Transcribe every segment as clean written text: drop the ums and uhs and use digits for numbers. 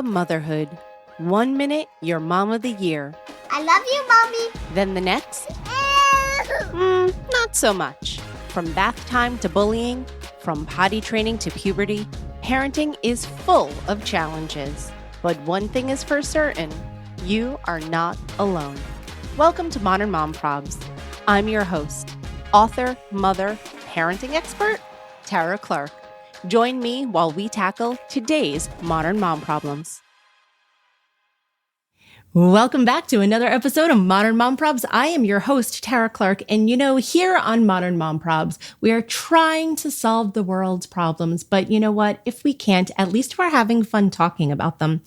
Motherhood. 1 minute, you're mom of the year. I love you, Mommy. Then the next, not so much. From bath time to bullying, from potty training to puberty, parenting is full of challenges. But one thing is for certain, you are not alone. Welcome to Modern Mom Probs. I'm your host, author, mother, parenting expert, Tara Clark. Join me while we tackle today's modern mom problems. Welcome back to another episode of Modern Mom Probs. I am your host, Tara Clark, and here on Modern Mom Probs, we are trying to solve the world's problems, but you know what? If we can't, at least we're having fun talking about them.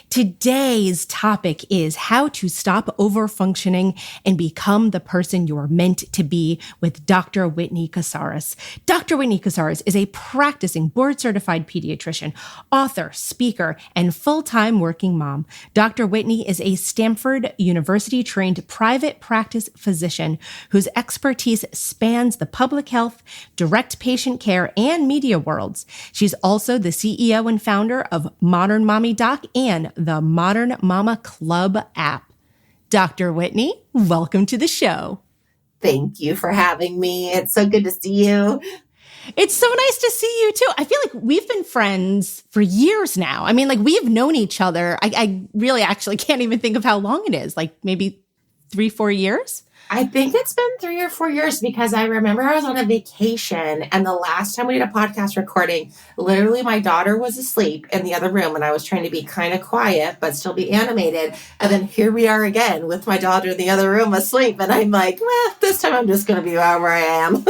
Today's topic is how to stop overfunctioning and become the person you're meant to be with Dr. Whitney Casares. Dr. Whitney Casares is a practicing board-certified pediatrician, author, speaker, and full-time working mom. Dr. Whitney is a Stanford University-trained private practice physician whose expertise spans the public health, direct patient care, and media worlds. She's also the CEO and founder of Modern Mommy Doc and the Modern Mama Club app. Dr. Whitney, welcome to the show. Thank you for having me. It's so good to see you. It's so nice to see you too. I feel like we've been friends for years now. I mean, like we've known each other. I really actually can't even think of how long it is, like maybe 3-4 years. I think it's been 3 or 4 years because I remember I was on a vacation and the last time we did a podcast recording, literally my daughter was asleep in the other room and I was trying to be kind of quiet, but still be animated. And then here we are again with my daughter in the other room asleep. And I'm like, well, this time I'm just going to be where I am.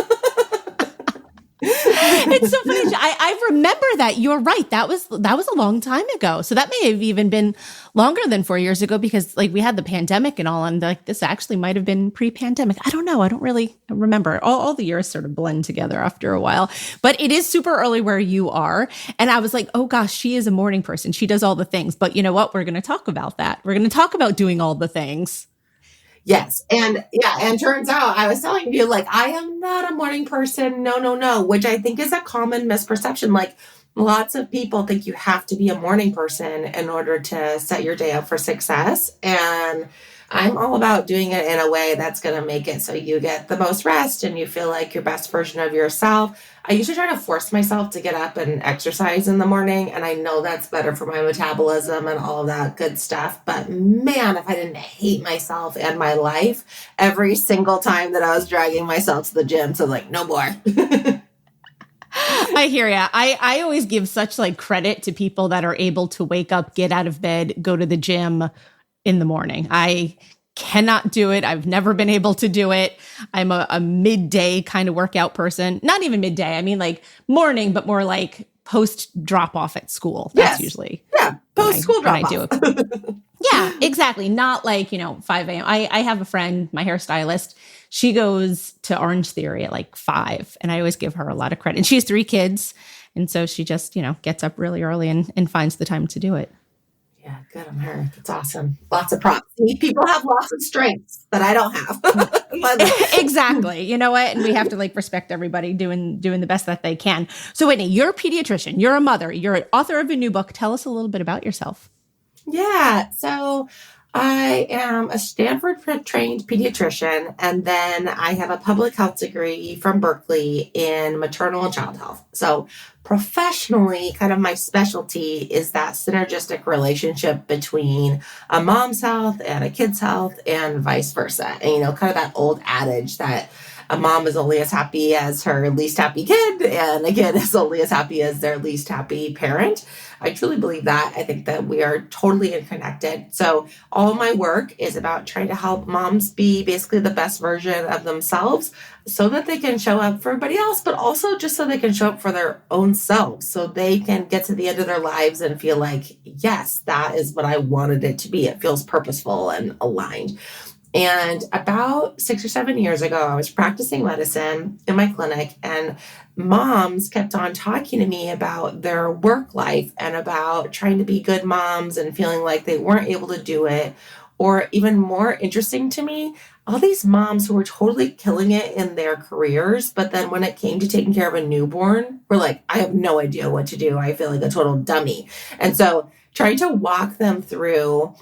It's so funny. I remember that. You're right. That was a long time ago. So that may have even been longer than 4 years ago because like we had the pandemic and all, and like this actually might have been pre-pandemic. I don't know. I don't really remember. All the years sort of blend together after a while, but it is super early where you are. And I was like, oh gosh, she is a morning person. She does all the things. But you know what? We're going to talk about that. We're going to talk about doing all the things. Yes. And turns out I was telling you, like, I am not a morning person. No, which I think is a common misperception. Like lots of people think you have to be a morning person in order to set your day up for success. And I'm all about doing it in a way that's going to make it so you get the most rest and you feel like your best version of yourself. I usually try to force myself to get up and exercise in the morning. And I know that's better for my metabolism and all of that good stuff. But man, if I didn't hate myself and my life every single time that I was dragging myself to the gym. So like, no more. I hear ya. I always give such like credit to people that are able to wake up, get out of bed, go to the gym in the morning. I cannot do it. I've never been able to do it. I'm a midday kind of workout person. Not even midday. I mean like morning, but more like post drop off at school. That's usually post school drop off. Yeah, exactly. Not like, 5 a.m. I have a friend, my hairstylist. She goes to Orange Theory at like 5 and I always give her a lot of credit. And she has 3 kids. And so she just, gets up really early and finds the time to do it. Yeah, good on her. That's awesome. Lots of props. People have lots of strengths that I don't have. Exactly. You know what? And we have to like respect everybody doing the best that they can. So Whitney, you're a pediatrician, you're a mother, you're an author of a new book. Tell us a little bit about yourself. Yeah. So I am a Stanford-trained pediatrician, and then I have a public health degree from Berkeley in maternal and child health. So professionally, kind of my specialty is that synergistic relationship between a mom's health and a kid's health and vice versa. And, kind of that old adage that a mom is only as happy as her least happy kid, and a kid is only as happy as their least happy parent. I truly believe that. I think that we are totally interconnected. So all my work is about trying to help moms be basically the best version of themselves so that they can show up for everybody else, but also just so they can show up for their own selves, so they can get to the end of their lives and feel like, yes, that is what I wanted it to be. It feels purposeful and aligned. And about 6 or 7 years ago, I was practicing medicine in my clinic, and moms kept on talking to me about their work life and about trying to be good moms and feeling like they weren't able to do it. Or even more interesting to me, all these moms who were totally killing it in their careers, but then when it came to taking care of a newborn, were like, I have no idea what to do. I feel like a total dummy. And so trying to walk them through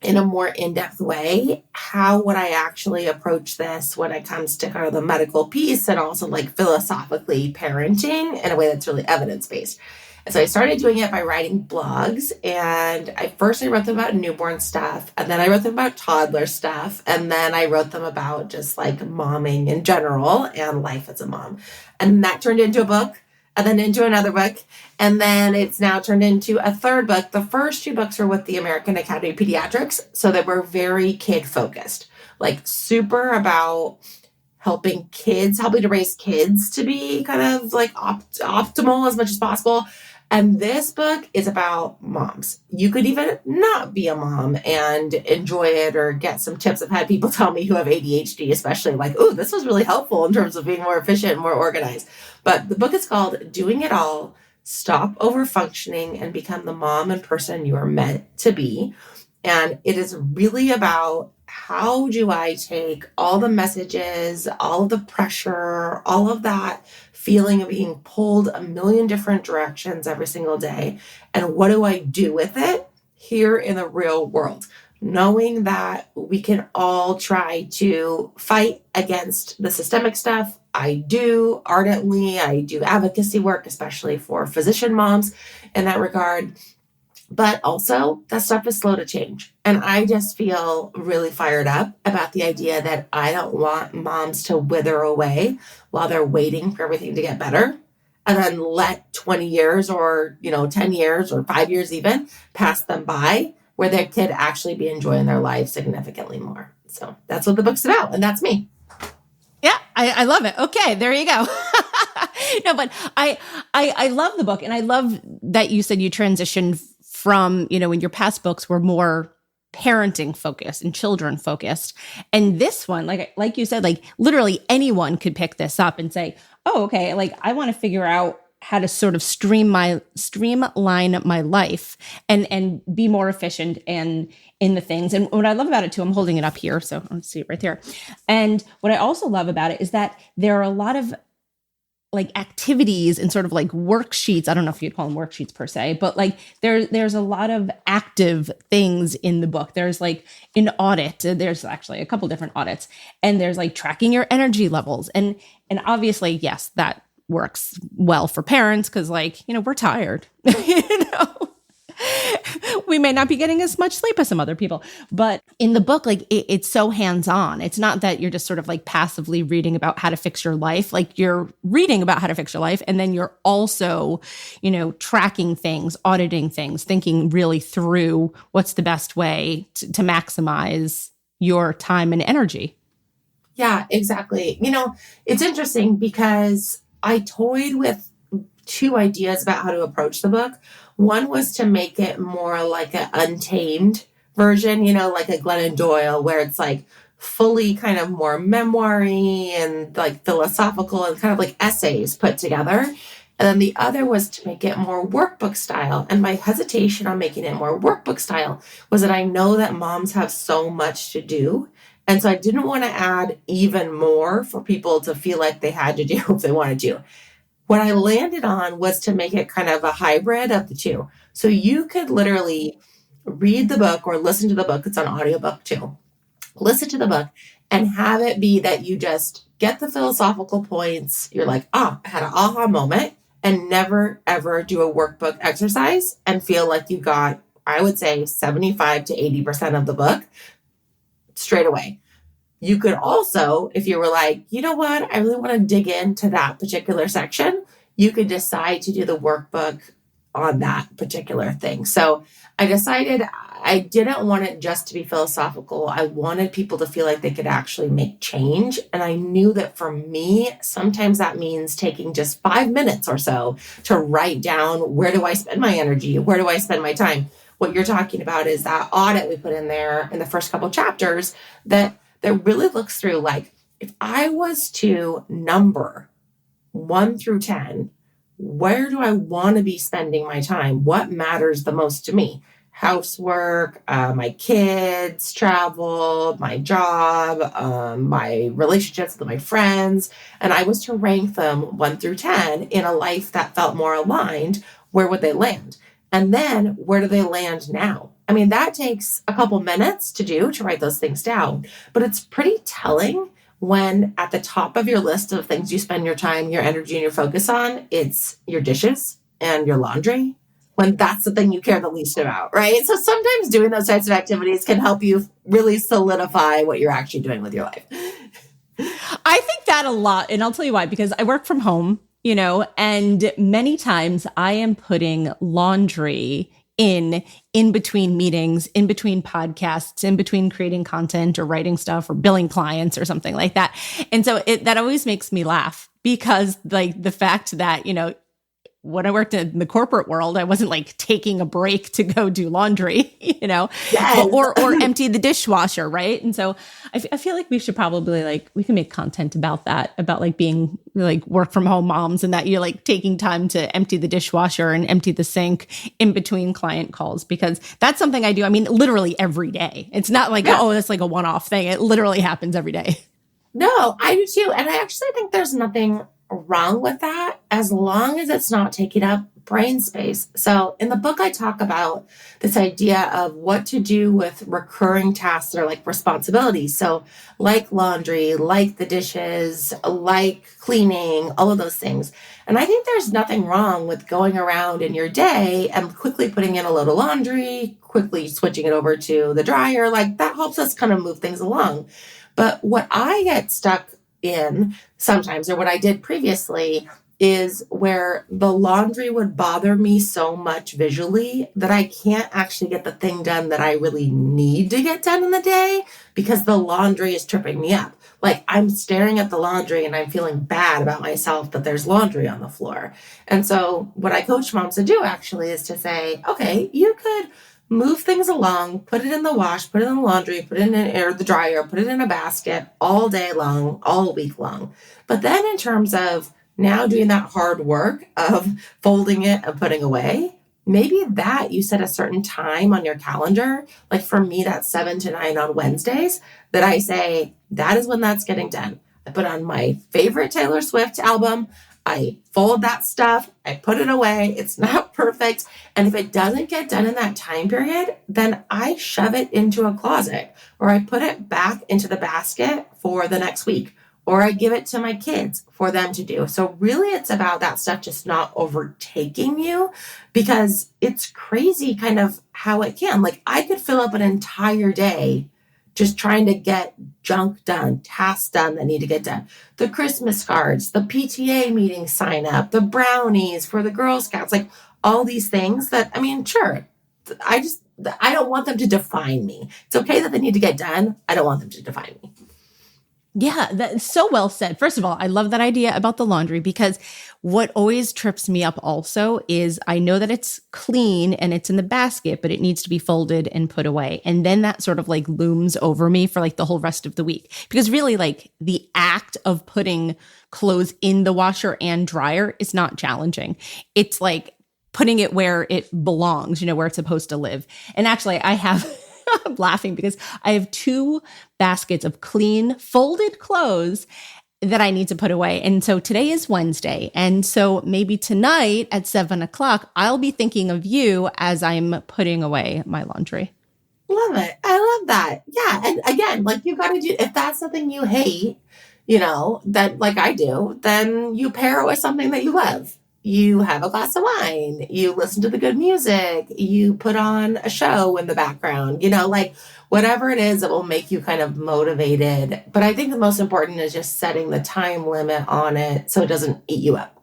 in a more in-depth way, how would I actually approach this when it comes to kind of the medical piece and also like philosophically parenting in a way that's really evidence-based. And so I started doing it by writing blogs, and I wrote them about newborn stuff, and then I wrote them about toddler stuff, and then I wrote them about just like momming in general and life as a mom. And that turned into a book, and then into another book, and then it's now turned into a third book. The first two books were with the American Academy of Pediatrics, so they were very kid-focused, like super about helping to raise kids to be kind of like optimal as much as possible. And this book is about moms. You could even not be a mom and enjoy it or get some tips. I've had people tell me who have ADHD, especially like, oh, this was really helpful in terms of being more efficient and more organized. But the book is called Doing It All, Stop Overfunctioning and Become the Mom and Person You Are Meant to Be. And it is really about how do I take all the messages, all of the pressure, all of that feeling of being pulled a million different directions every single day, and what do I do with it here in the real world? Knowing that we can all try to fight against the systemic stuff. I do ardently. I do advocacy work, especially for physician moms in that regard. But also, that stuff is slow to change. And I just feel really fired up about the idea that I don't want moms to wither away while they're waiting for everything to get better, and then let 20 years or, 10 years or 5 years even pass them by where they could actually be enjoying their life significantly more. So that's what the book's about. And that's me. Yeah, I love it. Okay, there you go. No, but I love the book. And I love that you said you transitioned from, when your past books were more parenting focused and children focused. And this one, like you said, like literally anyone could pick this up and say, oh, okay, like I want to figure out how to sort of streamline my life and be more efficient and in the things. And what I love about it too, I'm holding it up here, so let's see it right there. And what I also love about it is that there are a lot of like activities and sort of like worksheets. I don't know if you'd call them worksheets per se, but like there's a lot of active things in the book. There's like an audit. There's actually a couple different audits, and there's like tracking your energy levels. And obviously, yes, that works well for parents because like, we're tired, we may not be getting as much sleep as some other people, but in the book, like it's so hands-on. It's not that you're just sort of like passively reading about how to fix your life. Like you're reading about how to fix your life. And then you're also, tracking things, auditing things, thinking really through what's the best way to maximize your time and energy. Yeah, exactly. It's interesting because I toyed with two ideas about how to approach the book. One was to make it more like an untamed version, like a Glennon Doyle, where it's like fully kind of more memoir-y and like philosophical and kind of like essays put together. And then the other was to make it more workbook style. And my hesitation on making it more workbook style was that I know that moms have so much to do. And so I didn't want to add even more for people to feel like they had to do if they wanted to. What I landed on was to make it kind of a hybrid of the two. So you could literally read the book or listen to the book. It's on audiobook too. Listen to the book and have it be that you just get the philosophical points. You're like, I had an aha moment, and never, ever do a workbook exercise and feel like you got, I would say, 75 to 80% of the book straight away. You could also, if you were like, you know what, I really want to dig into that particular section, you could decide to do the workbook on that particular thing. So I decided I didn't want it just to be philosophical. I wanted people to feel like they could actually make change. And I knew that for me, sometimes that means taking just 5 minutes or so to write down, where do I spend my energy? Where do I spend my time? What you're talking about is that audit we put in there in the first couple chapters that really looks through, like, if I was to number 1 through 10, where do I want to be spending my time? What matters the most to me? Housework, my kids, travel, my job, my relationships with my friends. And I was to rank them 1 through 10 in a life that felt more aligned. Where would they land? And then where do they land now? I mean, that takes a couple minutes to do, to write those things down, but it's pretty telling when at the top of your list of things you spend your time, your energy, and your focus on, it's your dishes and your laundry, when that's the thing you care the least about, right? So sometimes doing those types of activities can help you really solidify what you're actually doing with your life. I think that a lot. And I'll tell you why, because I work from home, and many times I am putting laundry in between meetings, in between podcasts, in between creating content or writing stuff or billing clients or something like that. And so that always makes me laugh, because like the fact that, when I worked in the corporate world, I wasn't like taking a break to go do laundry, Yes. or empty the dishwasher. Right. And so I feel like we should probably we can make content about that, about like being like work from home moms, and that you're like taking time to empty the dishwasher and empty the sink in between client calls, because that's something I do. I mean, literally every day. It's not like, oh, that's like a one-off thing. It literally happens every day. No, I do too. And I actually think there's nothing wrong with that as long as it's not taking up brain space. So in the book, I talk about this idea of what to do with recurring tasks that are like responsibilities. So like laundry, like the dishes, like cleaning, all of those things. And I think there's nothing wrong with going around in your day and quickly putting in a load of laundry, quickly switching it over to the dryer. Like that helps us kind of move things along. But what I get stuck in sometimes, or what I did previously, is where the laundry would bother me so much visually that I can't actually get the thing done that I really need to get done in the day, because the laundry is tripping me up. Like I'm staring at the laundry and I'm feeling bad about myself that there's laundry on the floor. And so what I coach moms to do actually is to say, okay, you could move things along, put it in the wash, put it in the laundry, put it in the dryer, put it in a basket all day long, all week long. But then in terms of now doing that hard work of folding it and putting away, maybe that you set a certain time on your calendar. Like for me, that's 7 to 9 on Wednesdays, that I say, that is when that's getting done. I put on my favorite Taylor Swift album. I fold that stuff, I put it away. It's not perfect. And if it doesn't get done in that time period, then I shove it into a closet, or I put it back into the basket for the next week, or I give it to my kids for them to do. So really it's about that stuff just not overtaking you, because it's crazy kind of how it can. Like I could fill up an entire day just trying to get junk done, tasks done that need to get done. The Christmas cards, the PTA meeting sign up, the brownies for the Girl Scouts, like all these things that, I mean, sure, I don't want them to define me. It's okay that they need to get done. I don't want them to define me. Yeah, that's so well said. First of all, I love that idea about the laundry, because what always trips me up also is I know that it's clean and it's in the basket, but it needs to be folded and put away. And then that sort of like looms over me for like the whole rest of the week. Because really, like the act of putting clothes in the washer and dryer is not challenging. It's like putting it where it belongs, where it's supposed to live. And actually, I have I'm laughing because I have 2 baskets of clean folded clothes that I need to put away. And so today is Wednesday. And so maybe tonight at 7:00, I'll be thinking of you as I'm putting away my laundry. Love it. I love that. Yeah. And again, like you got to do, if that's something you hate, that like I do, then you pair it with something that you love. You have a glass of wine, you listen to the good music, you put on a show in the background, like whatever it is that will make you kind of motivated. But I think the most important is just setting the time limit on it so it doesn't eat you up.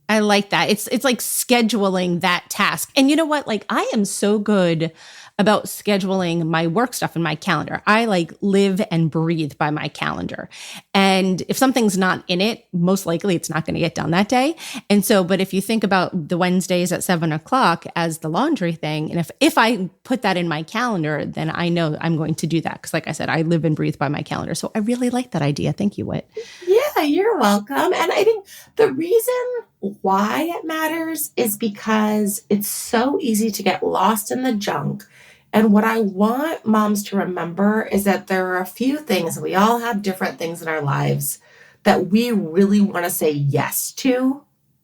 I like that. It's like scheduling that task. And you know what? Like I am so good about scheduling my work stuff in my calendar. I like live and breathe by my calendar. And if something's not in it, most likely it's not going to get done that day. And so, but if you think about the Wednesdays at 7:00 as the laundry thing, and if I put that in my calendar, then I know I'm going to do that. Because like I said, I live and breathe by my calendar. So I really like that idea. Thank you, Whit. Yeah, you're welcome. And I think the reason why it matters is because it's so easy to get lost in the junk. And what I want moms to remember is that there are a few things, we all have different things in our lives that we really want to say yes to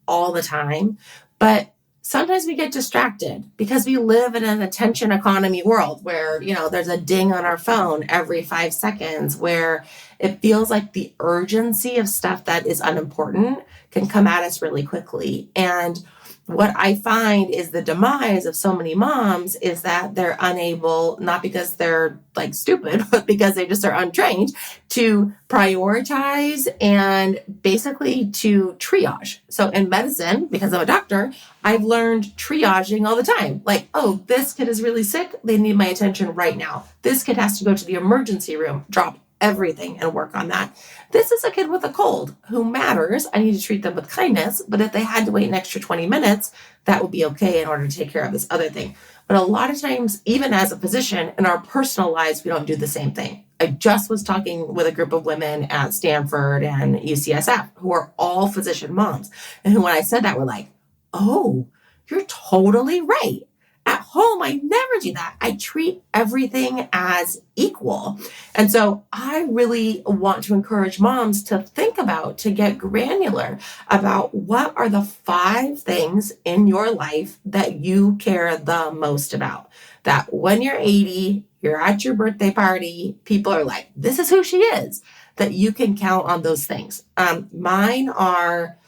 all the time. But sometimes we get distracted because we live in an attention economy world where, there's a ding on our phone every 5 seconds, where it feels like the urgency of stuff that is unimportant can come at us really quickly. And what I find is the demise of so many moms is that they're unable, not because they're like stupid, but because they just are untrained to prioritize and basically to triage. So in medicine, because I'm a doctor, I've learned triaging all the time. Like, oh, this kid is really sick. They need my attention right now. This kid has to go to the emergency room, drop everything and work on that. This is a kid with a cold who matters. I need to treat them with kindness. But if they had to wait an extra 20 minutes, that would be okay in order to take care of this other thing. But a lot of times, even as a physician, in our personal lives, we don't do the same thing. I just was talking with a group of women at Stanford and UCSF who are all physician moms. And who, when I said that, were like, oh, you're totally right. At home, I never do that. I treat everything as equal. And so I really want to encourage moms to think about, to get granular about what are the 5 things in your life that you care the most about. That when you're 80, you're at your birthday party, people are like, this is who she is, that you can count on those things. Mine are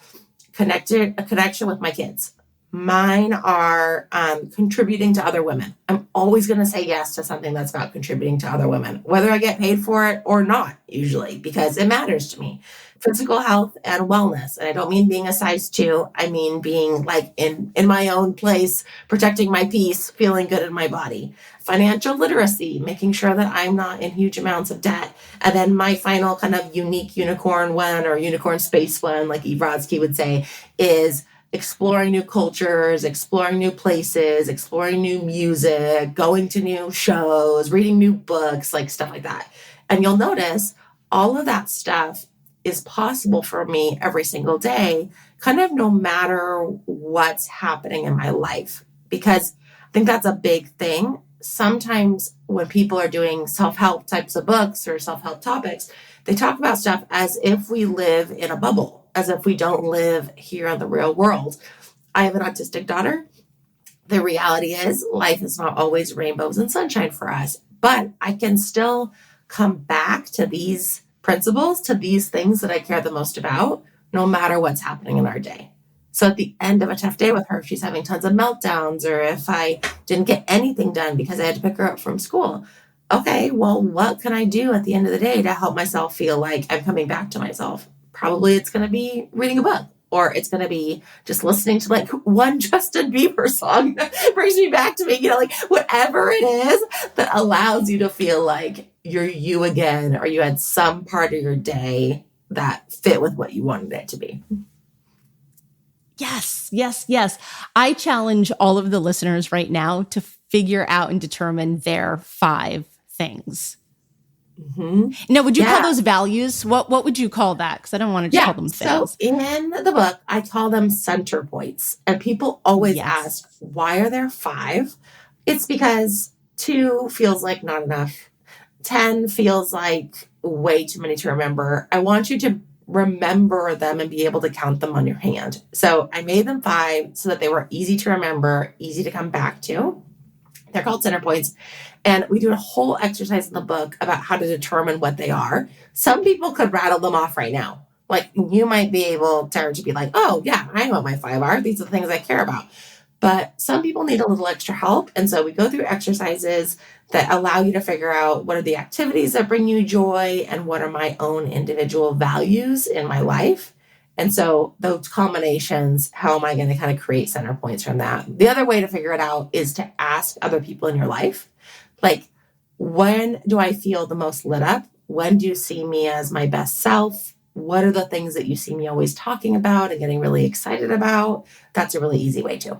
a connection with my kids. Mine are contributing to other women. I'm always going to say yes to something that's about contributing to other women, whether I get paid for it or not, usually, because it matters to me. Physical health and wellness. And I don't mean being a size 2. I mean being like in my own place, protecting my peace, feeling good in my body. Financial literacy, making sure that I'm not in huge amounts of debt. And then my final kind of unique unicorn one, or unicorn space one, like Eve Rodsky would say, is exploring new cultures, exploring new places, exploring new music, going to new shows, reading new books, like stuff like that. And you'll notice all of that stuff is possible for me every single day, kind of no matter what's happening in my life. Because I think that's a big thing. Sometimes when people are doing self-help types of books or self-help topics, they talk about stuff as if we live in a bubble, as if we don't live here in the real world. I have an autistic daughter. The reality is life is not always rainbows and sunshine for us, but I can still come back to these principles, to these things that I care the most about, no matter what's happening in our day. So at the end of a tough day with her, if she's having tons of meltdowns, or if I didn't get anything done because I had to pick her up from school, okay, well, what can I do at the end of the day to help myself feel like I'm coming back to myself? Probably it's going to be reading a book, or it's going to be just listening to like one Justin Bieber song that brings me back to me, like whatever it is that allows you to feel like you're you again, or you had some part of your day that fit with what you wanted it to be. Yes, yes, yes. I challenge all of the listeners right now to figure out and determine their 5 things. Mm-hmm. Now, would you call those values? What would you call that? Because I don't want to just call them things. So in the book, I call them center points. And people always ask, why are there 5? It's because 2 feels like not enough. 10 feels like way too many to remember. I want you to remember them and be able to count them on your hand. So I made them 5 so that they were easy to remember, easy to come back to. They're called center points. And we do a whole exercise in the book about how to determine what they are. Some people could rattle them off right now. Like you might be able, Tara, to be like, oh yeah, I know what my 5 are. These are the things I care about. But some people need a little extra help. And so we go through exercises that allow you to figure out what are the activities that bring you joy and what are my own individual values in my life. And so those combinations, how am I going to kind of create center points from that? The other way to figure it out is to ask other people in your life, like, when do I feel the most lit up? When do you see me as my best self? What are the things that you see me always talking about and getting really excited about? That's a really easy way too.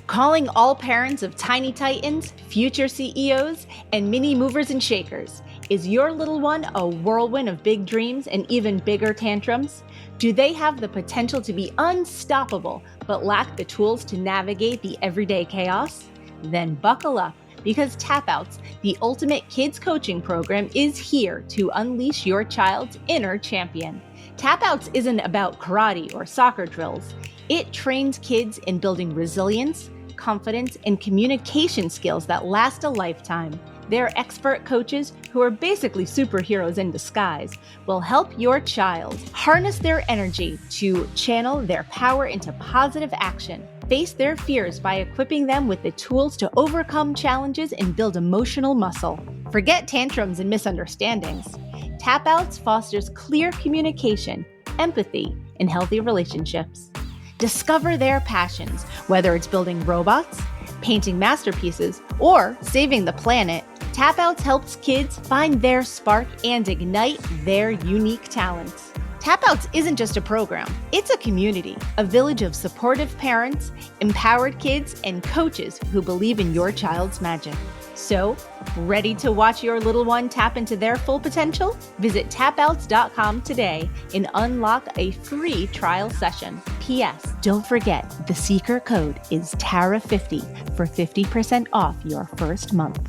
Calling all parents of tiny titans, future CEOs, and mini movers and shakers. Is your little one a whirlwind of big dreams and even bigger tantrums? Do they have the potential to be unstoppable, but lack the tools to navigate the everyday chaos? Then buckle up, because Tap Outs, the ultimate kids coaching program, is here to unleash your child's inner champion. Tap outs isn't about karate or soccer drills. It trains kids in building resilience, confidence, and communication skills that last a lifetime. Their expert coaches, who are basically superheroes in disguise, will help your child harness their energy to channel their power into positive action, face their fears by equipping them with the tools to overcome challenges and build emotional muscle. Forget tantrums and misunderstandings. Tap outs fosters clear communication, empathy, and healthy relationships. Discover their passions, whether it's building robots, painting masterpieces, or saving the planet. Tap outs helps kids find their spark and ignite their unique talents. Tap outs isn't just a program, it's a community, a village of supportive parents, empowered kids, and coaches who believe in your child's magic. So, ready to watch your little one tap into their full potential? Visit tapouts.com today and unlock a free trial session. P.S. Don't forget, the secret code is TARA50 for 50% off your first month.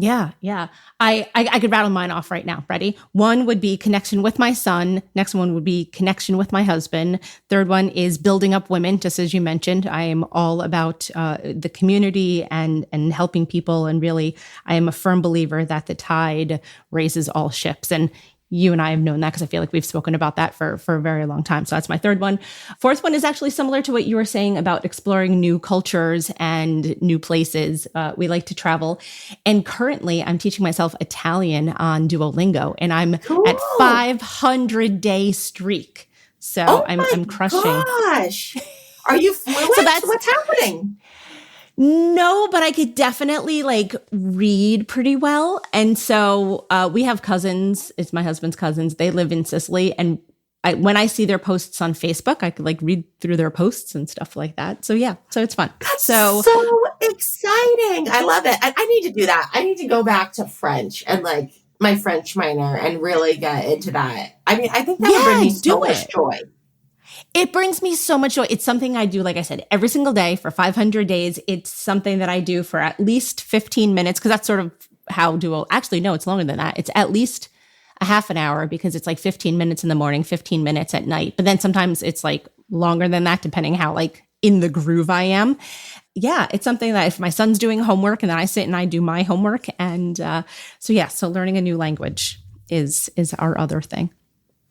Yeah. I could rattle mine off right now. Ready? One would be connection with my son. Next one would be connection with my husband. Third one is building up women, just as you mentioned. I am all about the community and helping people. And really, I am a firm believer that the tide raises all ships. And you and I have known that because I feel like we've spoken about that for a very long time. So that's my third one. Fourth one is actually similar to what you were saying about exploring new cultures and new places. We like to travel. And currently I'm teaching myself Italian on Duolingo, and I'm at 500-day streak. So I'm crushing. Gosh. Are you fluent? So that's what's happening. No, but I could definitely read pretty well. And so we have cousins. It's my husband's cousins. They live in Sicily. And when I see their posts on Facebook, I could read through their posts and stuff like that. So yeah, so it's fun. That's so exciting. I love it. I need to do that. I need to go back to French and my French minor and really get into that. I mean, I think that would bring me so much joy. It brings me so much joy. It's something I do, like I said, every single day for 500 days. It's something that I do for at least 15 minutes because that's sort of how actually, no, it's longer than that. It's at least a half an hour because it's 15 minutes in the morning, 15 minutes at night. But then sometimes it's longer than that, depending how in the groove I am. Yeah, it's something that if my son's doing homework and then I sit and I do my homework. And so learning a new language is our other thing.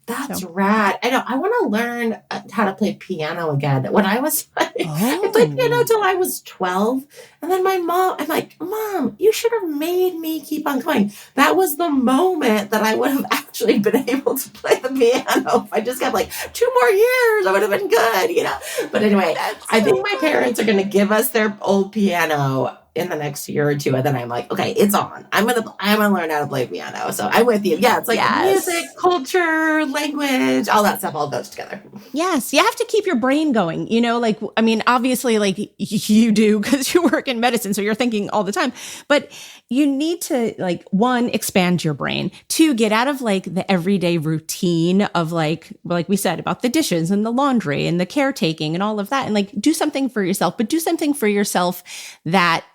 That's rad. I know. I want to learn how to play piano again. When I was, I played piano till I was 12. And then I'm like, Mom, you should have made me keep on going. That was the moment that I would have actually been able to play the piano. If I just got 2 more years, I would have been good, But anyway, I think my parents are going to give us their old piano in the next year or two, and then I'm like, okay, it's on. I'm gonna learn how to play piano. So I'm with you. Yeah, it's music, culture, language, all that stuff all goes together. Yes, you have to keep your brain going. Obviously, you do because you work in medicine, so you're thinking all the time. But you need to 1, expand your brain. 2, get out of the everyday routine of like we said about the dishes and the laundry and the caretaking and all of that, and do something for yourself. But do something for yourself that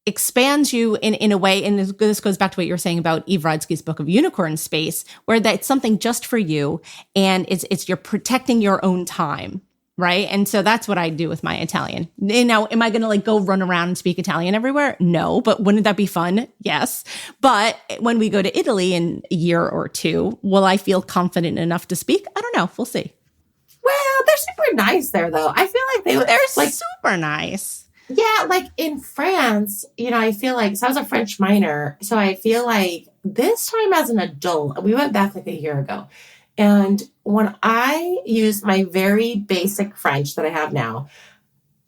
expands you in a way, and this goes back to what you were saying about Eve Rodsky's book of Unicorn Space, where that's something just for you, and it's you're protecting your own time, right? And so that's what I do with my Italian. Now, am I going to go run around and speak Italian everywhere? No, but wouldn't that be fun? Yes. But when we go to Italy in a year or 2, will I feel confident enough to speak? I don't know. We'll see. Well, they're super nice there, though. I feel they're super nice. Yeah, in France, I feel so I was a French minor. So I feel this time as an adult, we went back a year ago. And when I used my very basic French that I have now,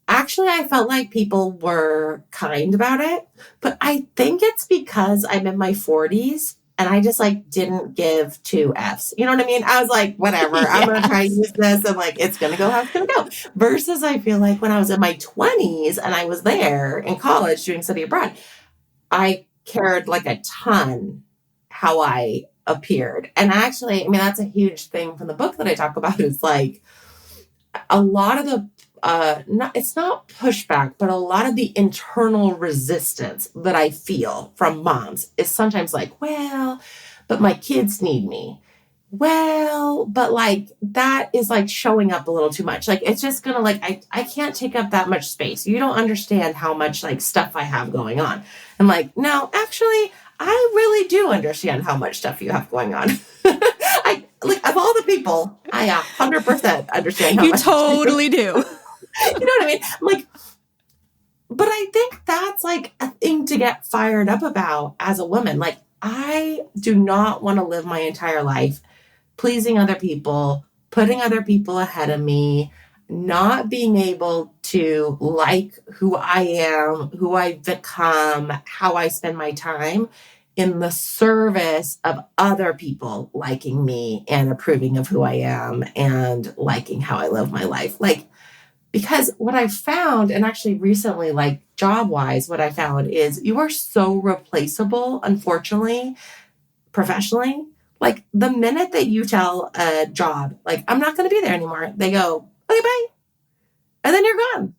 actually, I felt like people were kind about it. But I think it's because I'm in my 40s. And I just didn't give 2 Fs. You know what I mean? I was like, whatever, yes. I'm going to try and use this. And it's going to go how it's going to go. Versus I feel when I was in my 20s and I was there in college doing study abroad, I cared a ton how I appeared. And actually, that's a huge thing from the book that I talk about. It's a lot of the, it's not pushback, but a lot of the internal resistance that I feel from moms is sometimes well, but my kids need me. Well, but like that is like showing up a little too much. Like it's just gonna like I can't take up that much space. You don't understand how much like stuff I have going on. I'm like, no, actually, I really do understand how much stuff you have going on. I like of all the people, I 100% understand how you much totally do. You know what I mean? I'm like, but I think that's like a thing to get fired up about as a woman. Like I do not want to live my entire life pleasing other people, putting other people ahead of me, not being able to like who I am, who I've become, how I spend my time in the service of other people liking me and approving of who I am and liking how I live my life. Like, because what I found, and actually recently, like job-wise, what I found is you are so replaceable, unfortunately, professionally. Like the minute that you tell a job, like, I'm not going to be there anymore, they go, okay, bye. And then you're gone.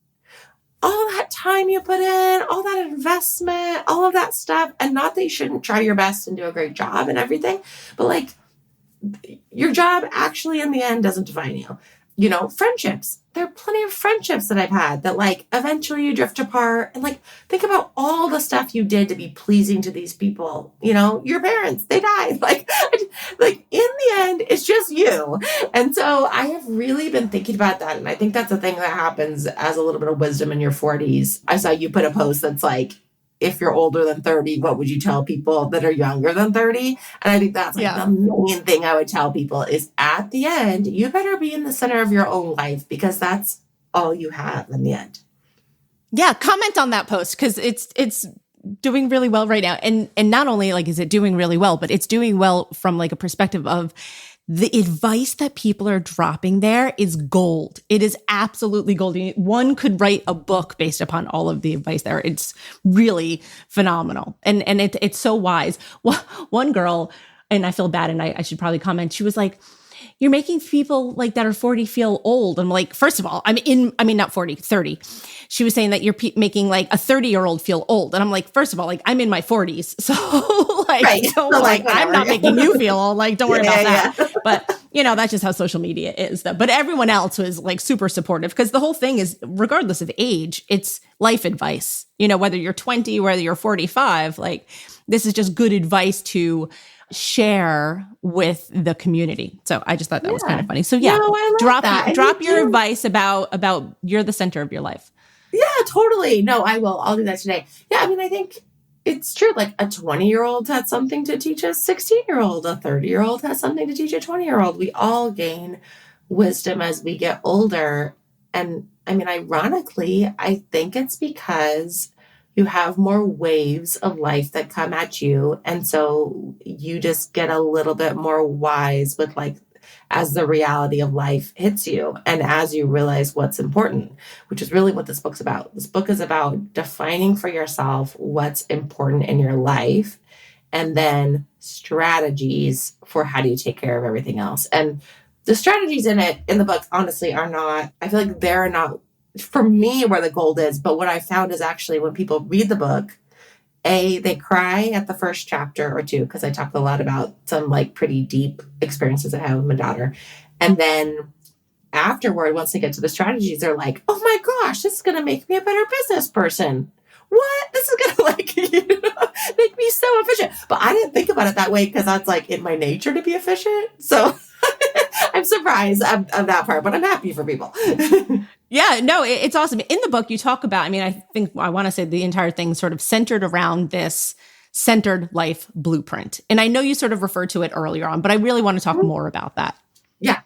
All that time you put in, all that investment, all of that stuff. And not that you shouldn't try your best and do a great job and everything, but like your job actually in the end doesn't define you. You know, friendships. There are plenty of friendships that I've had that like eventually you drift apart and like think about all the stuff you did to be pleasing to these people. You know, your parents, they died. Like in the end, it's just you. And so I have really been thinking about that. And I think that's a thing that happens as a little bit of wisdom in your 40s. I saw you put a post that's like, if you're older than 30, what would you tell people that are younger than 30? And I think that's like the main thing I would tell people is at the end, you better be in the center of your own life because that's all you have in the end. Yeah. Comment on that post because it's doing really well right now. And not only like, is it doing really well, but it's doing well from like a perspective of the advice that people are dropping there is gold. It is absolutely gold. One could write a book based upon all of the advice there. It's really phenomenal. And it's so wise. Well, one girl, and I feel bad and I should probably comment, she was like, you're making people like that are 40 feel old. I'm like, first of all, not 40, 30. She was saying that you're making like a 30-year-old feel old. And I'm like, first of all, like I'm in my 40s. So like, right. So like I'm not making you feel old. Like, don't worry about that. Yeah. But you know, that's just how social media is though. But everyone else was like super supportive because the whole thing is regardless of age, it's life advice, you know, whether you're 20, whether you're 45, like this is just good advice to share with the community. So I just thought that was kind of funny. So yeah, drop your advice about you're the center of your life. Yeah, totally. No, I will. I'll do that today. Yeah. I mean, I think it's true. Like a 20-year-old has something to teach a 16-year-old, a 30-year-old has something to teach a 20-year-old. We all gain wisdom as we get older. And I mean, ironically, I think it's because you have more waves of life that come at you. And so you just get a little bit more wise with like, as the reality of life hits you and as you realize what's important, which is really what this book's about. This book is about defining for yourself what's important in your life and then strategies for how do you take care of everything else. And the strategies in the book, honestly, are not, I feel like they're not for me where the gold is, but what I found is actually when people read the book, they cry at the first chapter or two, because I talk a lot about some like pretty deep experiences I have with my daughter. And then afterward, once they get to the strategies, they're like, oh my gosh, this is going to make me a better business person. What? This is going to like, make me so efficient. But I didn't think about it that way because that's like in my nature to be efficient. So I'm surprised of that part, but I'm happy for people. Yeah, no, it's awesome. In the book, you talk about, I want to say the entire thing sort of centered around this centered life blueprint. And I know you sort of referred to it earlier on, but I really want to talk more about that. Yeah.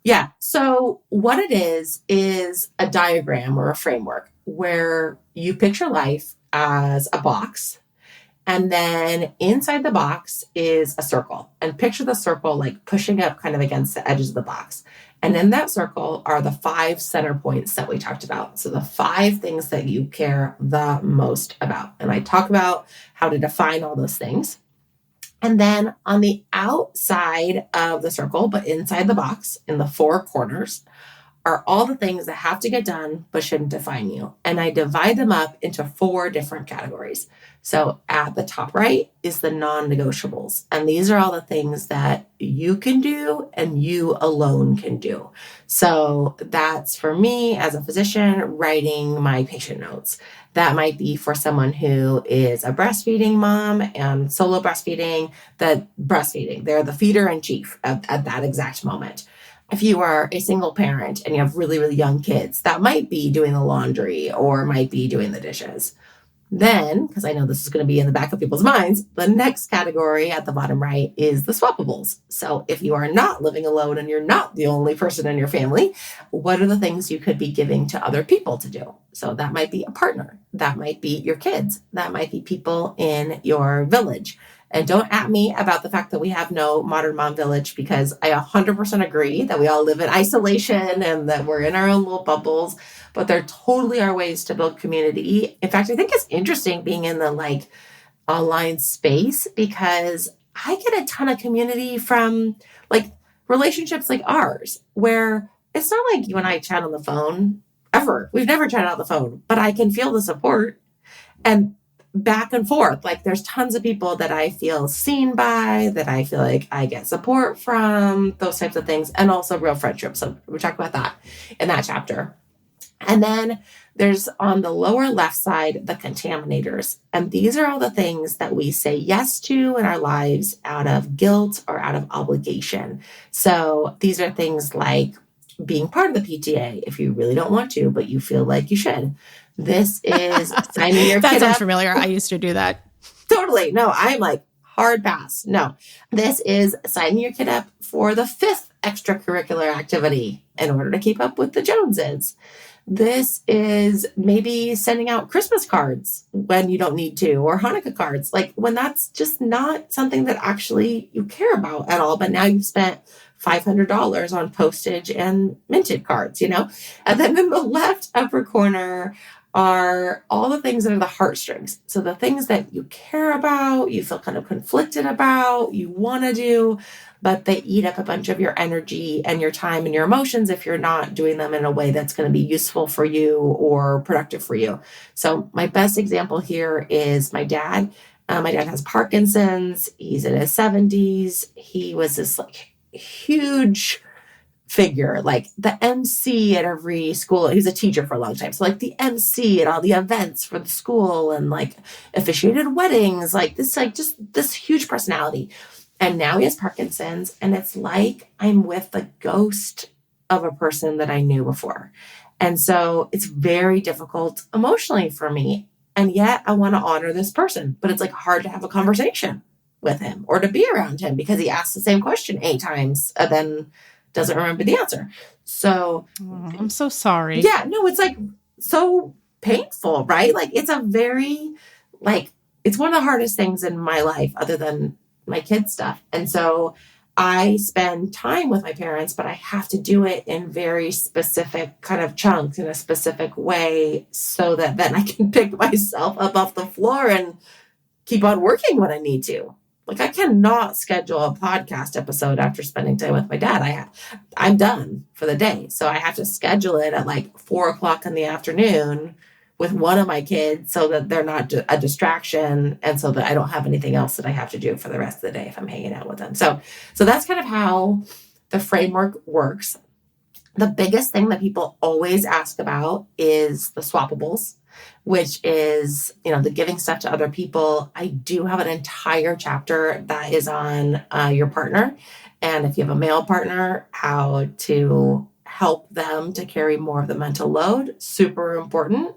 Yeah. So what it is a diagram or a framework where you picture life as a box. And then inside the box is a circle. And picture the circle like pushing up kind of against the edges of the box. And in that circle are the 5 center points that we talked about. So the 5 things that you care the most about. And I talk about how to define all those things. And then on the outside of the circle, but inside the box, in the 4 corners, are all the things that have to get done but shouldn't define you. And I divide them up into 4 different categories. So at the top right is the non-negotiables. And these are all the things that you can do and you alone can do. So that's for me as a physician, writing my patient notes. That might be for someone who is a breastfeeding mom and solo breastfeeding, they're the feeder in chief at that exact moment. If you are a single parent and you have really, really young kids, that might be doing the laundry or might be doing the dishes. Then, because I know this is going to be in the back of people's minds, the next category at the bottom right is the swappables. So if you are not living alone and you're not the only person in your family, what are the things you could be giving to other people to do? So that might be a partner. That might be your kids. That might be people in your village. And don't at me about the fact that we have no modern mom village, because I 100% agree that we all live in isolation and that we're in our own little bubbles, but there totally are ways to build community. In fact, I think it's interesting being in the online space, because I get a ton of community from relationships like ours, where it's not like you and I chat on the phone ever. We've never chatted on the phone, but I can feel the support and back and forth. There's tons of people that I feel seen by, that I feel like I get support from, those types of things, and also real friendships. So we talk about that in that chapter. And then there's on the lower left side, the contaminators. And these are all the things that we say yes to in our lives out of guilt or out of obligation. So these are things like being part of the PTA if you really don't want to, but you feel like you should. This is signing your kid up. That sounds familiar. I used to do that. Totally. No, I'm hard pass. No, this is signing your kid up for the 5th extracurricular activity in order to keep up with the Joneses. This is maybe sending out Christmas cards when you don't need to, or Hanukkah cards, when that's just not something that actually you care about at all. But now you've spent $500 on postage and minted cards, And then in the left upper corner are all the things that are the heartstrings. So the things that you care about, you feel kind of conflicted about, you want to do, but they eat up a bunch of your energy and your time and your emotions if you're not doing them in a way that's going to be useful for you or productive for you. So my best example here is my dad. My dad has Parkinson's. He's in his 70s. He was this huge figure, the MC at every school. He was a teacher for a long time. So the MC at all the events for the school, and officiated weddings, just this huge personality. And now he has Parkinson's, and it's I'm with the ghost of a person that I knew before. And so it's very difficult emotionally for me. And yet I want to honor this person, but it's hard to have a conversation with him or to be around him, because he asks the same question 8 times and then doesn't remember the answer. So I'm so sorry. Yeah, no, it's so painful, right? It's a very, it's one of the hardest things in my life other than my kids' stuff. And so I spend time with my parents, but I have to do it in very specific kind of chunks in a specific way, so that then I can pick myself up off the floor and keep on working when I need to. I cannot schedule a podcast episode after spending time with my dad. I'm done for the day. So I have to schedule it at 4:00 in the afternoon with one of my kids, so that they're not a distraction, and so that I don't have anything else that I have to do for the rest of the day if I'm hanging out with them. So that's kind of how the framework works. The biggest thing that people always ask about is the swappables, which is, the giving stuff to other people. I do have an entire chapter that is on your partner. And if you have a male partner, how to help them to carry more of the mental load. Super important.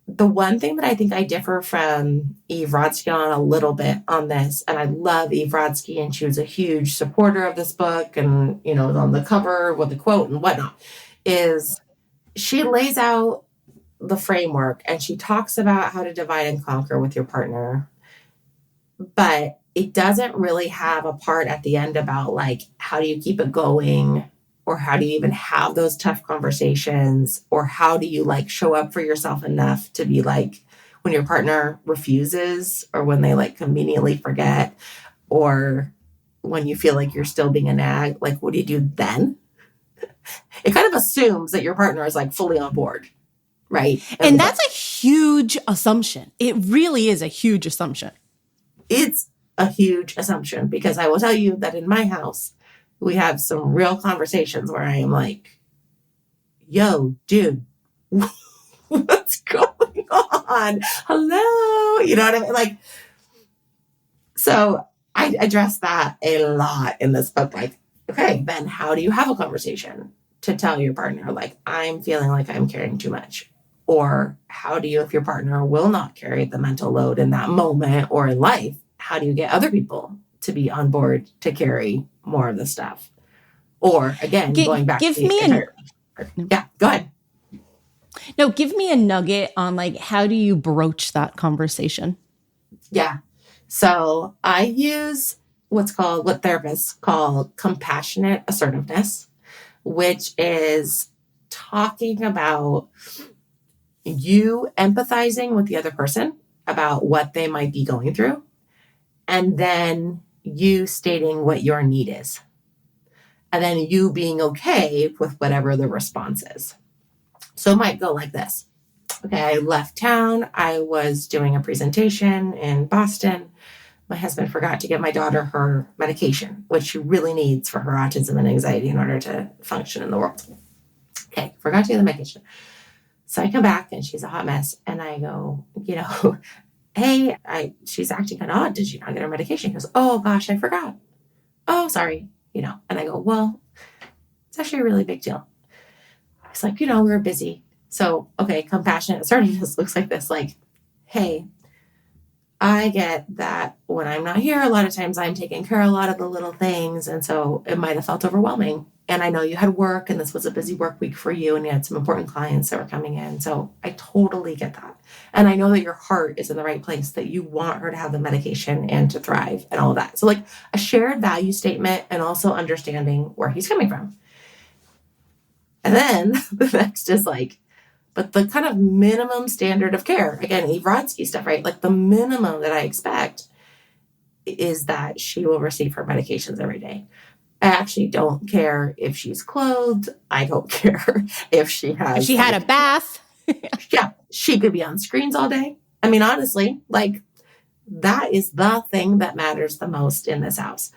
The one thing that I think I differ from Eve Rodsky on a little bit on this, and I love Eve Rodsky, and she was a huge supporter of this book, and, on the cover with the quote and whatnot, is she lays out the framework and she talks about how to divide and conquer with your partner, but it doesn't really have a part at the end about how do you keep it going, or how do you even have those tough conversations, or how do you show up for yourself enough to be when your partner refuses, or when they conveniently forget, or when you feel like you're still being a nag, what do you do then? it kind of assumes that your partner is like fully on board. Right. And that's a huge assumption. It really is a huge assumption. It's a huge assumption because I will tell you that in my house, we have some real conversations where I am like, yo, dude, what's going on? Hello. You know what I mean? Like, so I address that a lot in this book. Like, okay, then how do you have a conversation to tell your partner, like, I'm feeling like I'm carrying too much? Or how do you, if your partner will not carry the mental load in that moment or in life, how do you get other people to be on board to carry more of the stuff? Or again, going back give to me yeah, go ahead. No, give me a nugget on like, how do you broach that conversation? Yeah. So I use what therapists call compassionate assertiveness, which is talking about you empathizing with the other person about what they might be going through, and then you stating what your need is, and then you being okay with whatever the response is. So it might go like this. Okay, I left town. I was doing a presentation in Boston. My husband forgot to give my daughter her medication, which she really needs for her autism and anxiety in order to function in the world. Okay, forgot to give the medication. So I come back and she's a hot mess. And I go, hey, she's acting kind of odd. Did you not get her medication? He goes, oh gosh, I forgot. Oh, sorry. And I go, well, it's actually a really big deal. It's like, we were busy. So, okay, compassionate assertiveness looks like this, like, hey, I get that when I'm not here, a lot of times I'm taking care of a lot of the little things. And so it might have felt overwhelming. And I know you had work and this was a busy work week for you and you had some important clients that were coming in. So I totally get that. And I know that your heart is in the right place, that you want her to have the medication and to thrive and all of that. So like a shared value statement and also understanding where he's coming from. And then the next is like, but the kind of minimum standard of care, again, Eve Rodsky stuff, right? Like the minimum that I expect is that she will receive her medications every day. I actually don't care if she's clothed. I don't care if she has... If she had a bath. Yeah, she could be on screens all day. I mean, honestly, like that is the thing that matters the most in this house.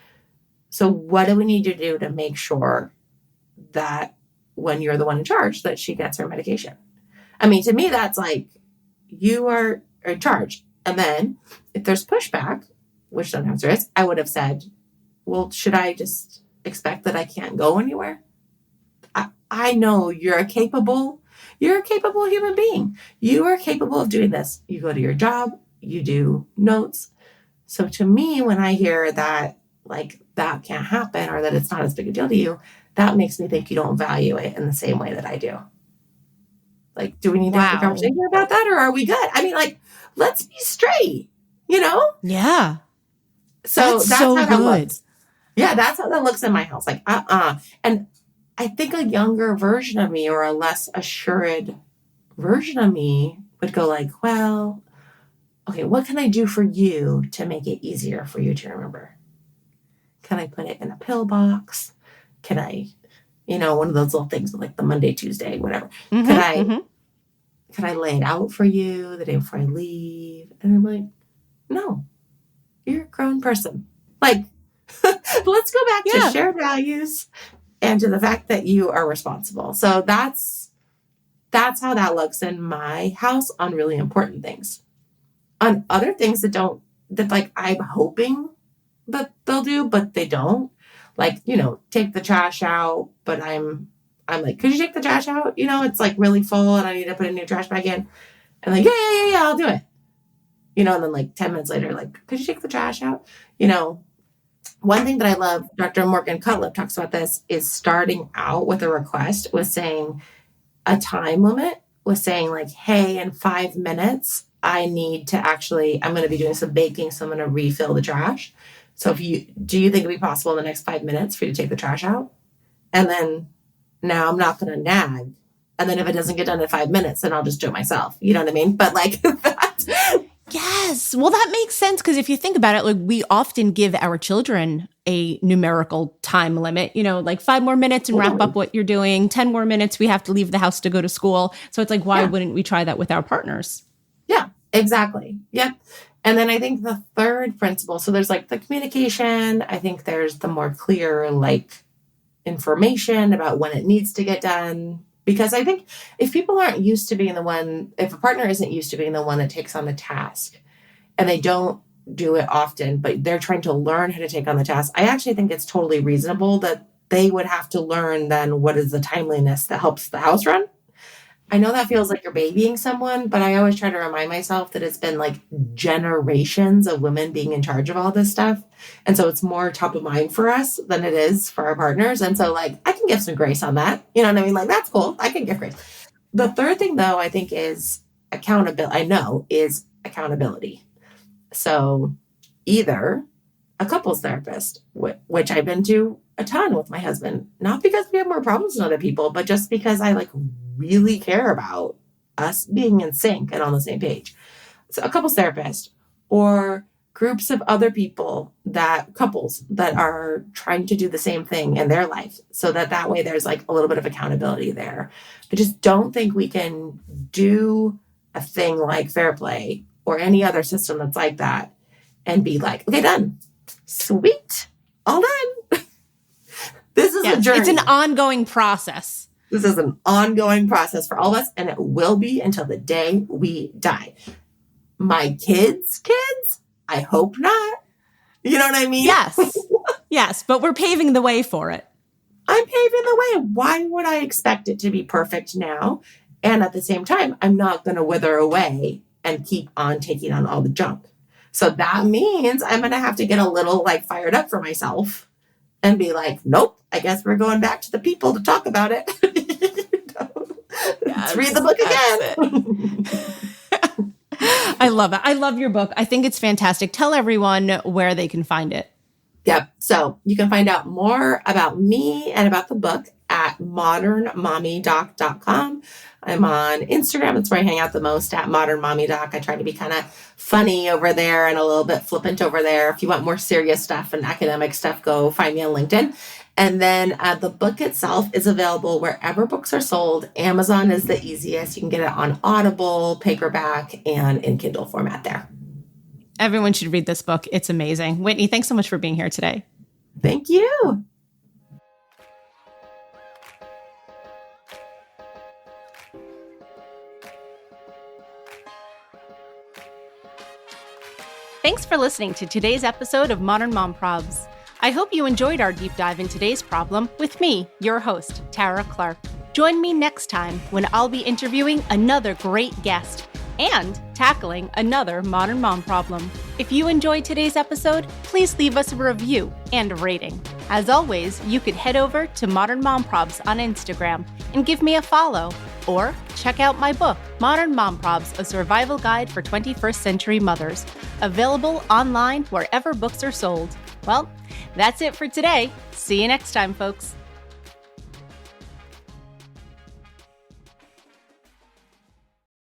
So what do we need to do to make sure that when you're the one in charge, that she gets her medication? I mean, to me, that's like, you are in charge. And then if there's pushback, which sometimes there is, I would have said, well, should I just expect that I can't go anywhere? I know you're a capable human being. You are capable of doing this. You go to your job, you do notes. So to me, when I hear that, like, that can't happen or that it's not as big a deal to you, that makes me think you don't value it in the same way that I do. Like, do we need to have a conversation about that or are we good? I mean, like, let's be straight, Yeah. So that's so how that good. looks. Yeah, that's how that looks in my house. Like, And I think a younger version of me or a less assured version of me would go like, well, okay, what can I do for you to make it easier for you to remember? Can I put it in a pill box? Can I, one of those little things like the Monday, Tuesday, whatever. Mm-hmm, Can I lay it out for you the day before I leave? And I'm like, no, you're a grown person. Like, let's go back to shared values and to the fact that you are responsible. So that's how that looks in my house on really important things. On other things that like I'm hoping that they'll do, but they don't. Like, take the trash out, but I'm like, could you take the trash out? It's like really full and I need to put a new trash bag in. And like, yeah, I'll do it. And then like 10 minutes later, like, could you take the trash out? One thing that I love, Dr. Morgan Cutlip talks about this, is starting out with a request with saying a time limit, with saying like, hey, in 5 minutes, I'm going to be doing some baking, so I'm going to refill the trash. So do you think it'd be possible in the next 5 minutes for you to take the trash out? And then now I'm not going to nag. And then if it doesn't get done in 5 minutes, then I'll just do it myself. You know what I mean? But like Yes. Well, that makes sense because if you think about it, like we often give our children a numerical time limit, like 5 more minutes and wrap up what you're doing, 10 more minutes, we have to leave the house to go to school. So it's like, why wouldn't we try that with our partners? Yeah, exactly. Yep. And then I think the third principle, so there's like the communication. I think there's the more clear, like information about when it needs to get done. Because I think if people aren't used to being if a partner isn't used to being the one that takes on the task and they don't do it often, but they're trying to learn how to take on the task, I actually think it's totally reasonable that they would have to learn then what is the timeliness that helps the house run. I know that feels like you're babying someone, but I always try to remind myself that it's been like generations of women being in charge of all this stuff. And so it's more top of mind for us than it is for our partners. And so like, I can give some grace on that. You know what I mean? Like, that's cool. I can give grace. The third thing though, I think is accountability. So either a couples therapist, which I've been to a ton with my husband, not because we have more problems than other people, but just because I like really care about us being in sync and on the same page. So a couples therapist or groups of other couples that are trying to do the same thing in their life so that way there's like a little bit of accountability there. I just don't think we can do a thing like Fair Play or any other system that's like that and be like, okay, done. Sweet. All done. This is a journey. It's an ongoing process. This is an ongoing process for all of us, and it will be until the day we die. My kids, I hope not. You know what I mean? Yes. Yes, but we're paving the way for it. I'm paving the way. Why would I expect it to be perfect now? And at the same time, I'm not going to wither away and keep on taking on all the junk. So that means I'm going to have to get a little like fired up for myself and be like, nope, I guess we're going back to the people to talk about it. Let's read the book again. I love it. I love your book. I think it's fantastic. Tell everyone where they can find it. Yep. So you can find out more about me and about the book at modernmommydoc.com. I'm on Instagram. That's where I hang out the most, at modernmommydoc. I try to be kind of funny over there and a little bit flippant over there. If you want more serious stuff and academic stuff, go find me on LinkedIn. And then the book itself is available wherever books are sold. Amazon is the easiest. You can get it on Audible, paperback, and in Kindle format there. Everyone should read this book. It's amazing. Whitney, thanks so much for being here today. Thank you. Thanks for listening to today's episode of Modern Mom Probs. I hope you enjoyed our deep dive in today's problem with me, your host, Tara Clark. Join me next time when I'll be interviewing another great guest and tackling another modern mom problem. If you enjoyed today's episode, please leave us a review and a rating. As always, you could head over to Modern Mom Probs on Instagram and give me a follow, or check out my book, Modern Mom Probs, A Survival Guide for 21st Century Mothers, available online wherever books are sold. Well, that's it for today. See you next time, folks.